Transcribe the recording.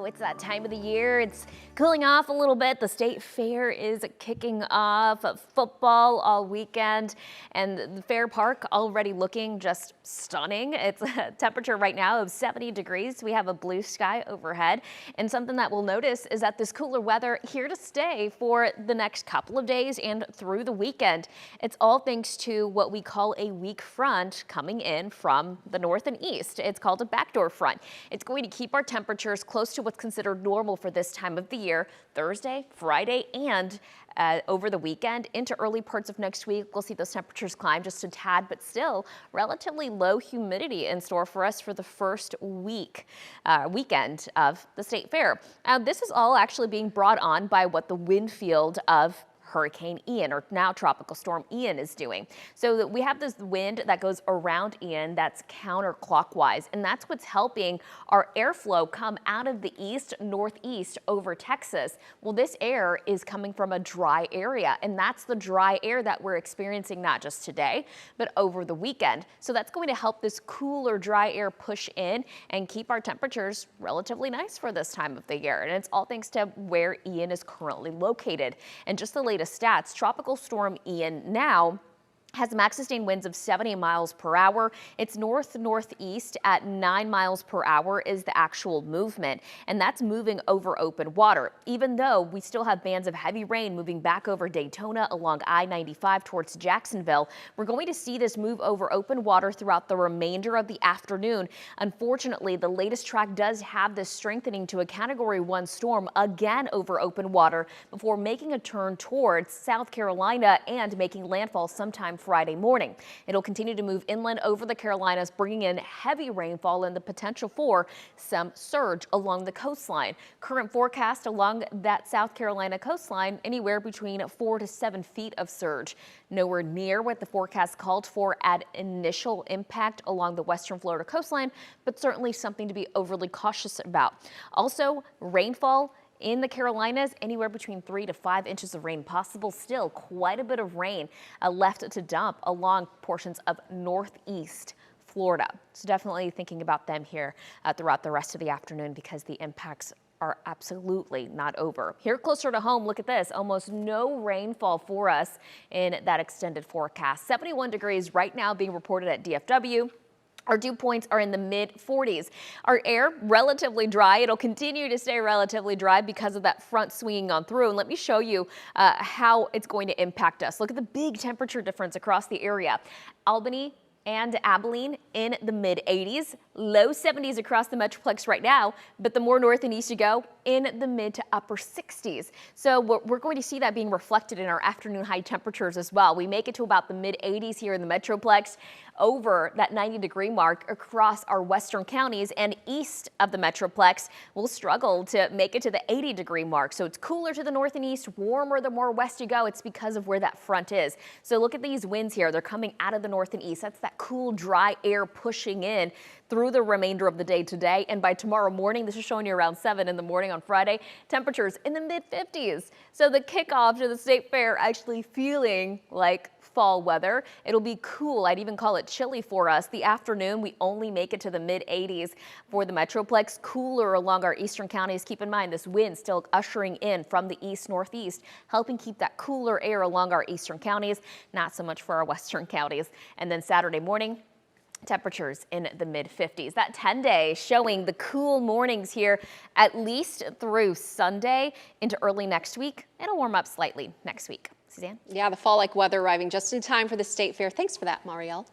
it's that time of the year. It's cooling off a little bit. The state fair is kicking off. Football all weekend, and the fair park already looking just stunning. It's a temperature right now of 70 degrees. We have a blue sky overhead, and something that we'll notice is that this cooler weather here to stay for the next couple of days and through the weekend. It's all thanks to what we call a weak front coming in from the north and east. It's called a backdoor front. It's going to keep our temperatures close to what's considered normal for this time of the year, Thursday, Friday, and over the weekend into early parts of next week. We'll see those temperatures climb just a tad, but still relatively low humidity in store for us for the first weekend of the state fair. This is all actually being brought on by what the wind field of Hurricane Ian, or now Tropical Storm Ian, is doing. So that we have this wind that goes around Ian that's counterclockwise, and that's what's helping our airflow come out of the east northeast over Texas. Well, this air is coming from a dry area, and that's the dry air that we're experiencing not just today, but over the weekend. So that's going to help this cooler dry air push in and keep our temperatures relatively nice for this time of the year. And it's all thanks to where Ian is currently located. And just the latest stats, Tropical Storm Ian now has max sustained winds of 70 miles per hour. It's north-northeast at 9 miles per hour is the actual movement, and that's moving over open water. Even though we still have bands of heavy rain moving back over Daytona along I-95 towards Jacksonville, we're going to see this move over open water throughout the remainder of the afternoon. Unfortunately, the latest track does have this strengthening to a Category 1 storm again over open water before making a turn towards South Carolina and making landfall sometime Friday morning. It'll continue to move inland over the Carolinas, bringing in heavy rainfall and the potential for some surge along the coastline. Current forecast along that South Carolina coastline, anywhere between 4 to 7 feet of surge. Nowhere near what the forecast called for at initial impact along the western Florida coastline, but certainly something to be overly cautious about. Also, rainfall in the Carolinas, anywhere between 3 to 5 inches of rain possible. Still quite a bit of rain left to dump along portions of northeast Florida. So definitely thinking about them here throughout the rest of the afternoon, because the impacts are absolutely not over. Here closer to home, look at this. Almost no rainfall for us in that extended forecast. 71 degrees right now being reported at DFW. Our dew points are in the mid-40s. Our air relatively dry. It'll continue to stay relatively dry because of that front swinging on through. And let me show you how it's going to impact us. Look at the big temperature difference across the area. Albany and Abilene in the mid-80s, low 70s across the Metroplex right now, but the more north and east you go, in the mid to upper 60s. So we're going to see that being reflected in our afternoon high temperatures as well. We make it to about the mid-80s here in the Metroplex, over that 90-degree mark across our western counties, and east of the Metroplex we'll struggle to make it to the 80-degree mark. So it's cooler to the north and east, warmer the more west you go. It's because of where that front is. So look at these winds here. They're coming out of the north and east. That's that cool, dry air pushing in through the remainder of the day today. And by tomorrow morning, this is showing you around 7 in the morning on Friday, temperatures in the mid-50s. So the kickoff to the state fair actually feeling like fall weather. It'll be cool. I'd even call it chilly for us. The afternoon, we only make it to the mid-80s for the Metroplex. Cooler along our eastern counties. Keep in mind, this wind still ushering in from the east-northeast, helping keep that cooler air along our eastern counties. Not so much for our western counties. And then Saturday morning, temperatures in the mid-50s. That 10-day showing the cool mornings here at least through Sunday into early next week. It'll warm up slightly next week. Suzanne? Yeah, the fall-like weather arriving just in time for the state fair. Thanks for that, Marielle.